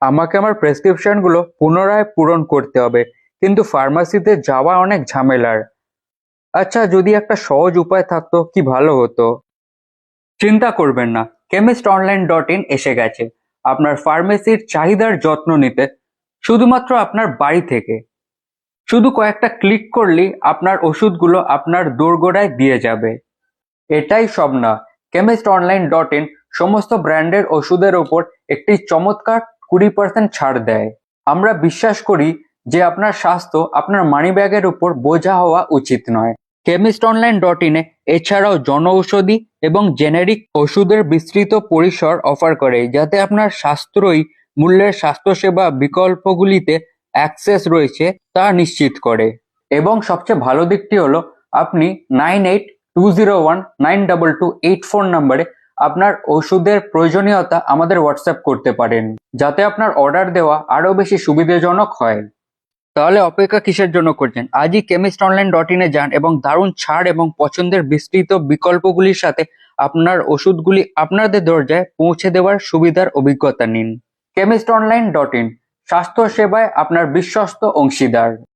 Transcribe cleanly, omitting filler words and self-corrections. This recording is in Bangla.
আমাকে আমার প্রেসক্রিপশনগুলো পুনরায় পূরণ করতে হবে, কিন্তু ফার্মাসিতে যাওয়া অনেক ঝামেলার। আচ্ছা, যদি একটা সহজ উপায় থাকতো কি ভালো হতো। চিন্তা করবেন না, chemist-online.in এসে গেছে আপনার ফার্মেসির চাহিদার যত্ন নিতে, শুধুমাত্র আপনার বাড়ি থেকে। শুধু কয়েকটা ক্লিক করলেই আপনার ওষুধগুলো আপনার দোরগোড়ায় দিয়ে যাবে। এটাই সব না, chemist-online.in সমস্ত ব্র্যান্ডের ওষুধের ওপর একটি চমৎকার 20% ছাড় দেয়। আমরা বিশ্বাস করি যে আপনার স্বাস্থ্য আপনার মানিব্যাগের উপর বোঝা হওয়া উচিত নয়। chemist-online.in এছাড়াও জনঔষধি এবং জেনেরিক ওষুধের বিস্তৃত পরিসর অফার করে, যাতে আপনার সাশ্রয়ী মূল্যের স্বাস্থ্যসেবা বিকল্পগুলিতে অ্যাক্সেস রয়েছে তা নিশ্চিত করে। এবং সবচেয়ে ভালো দিকটি হলো, আপনি 9820192284 নম্বরে আপনার ওষুধের প্রয়োজনীয়তা আমাদের হোয়াটসঅ্যাপ করতে পারেন, যাতে আপনার অর্ডার দেওয়া আরও বেশি সুবিধাজনক হয়। তাহলে অপেক্ষা কিসের জন্য করছেন? আজই chemist-online.in এ যান এবং দারুণ ছাড় এবং পছন্দের বিস্তৃত বিকল্পগুলির সাথে আপনার ওষুধগুলি আপনাদের দরজায় পৌঁছে দেওয়ার সুবিধার অভিজ্ঞতা নিন। chemist-online.in, স্বাস্থ্য সেবায় আপনার বিশ্বস্ত অংশীদার।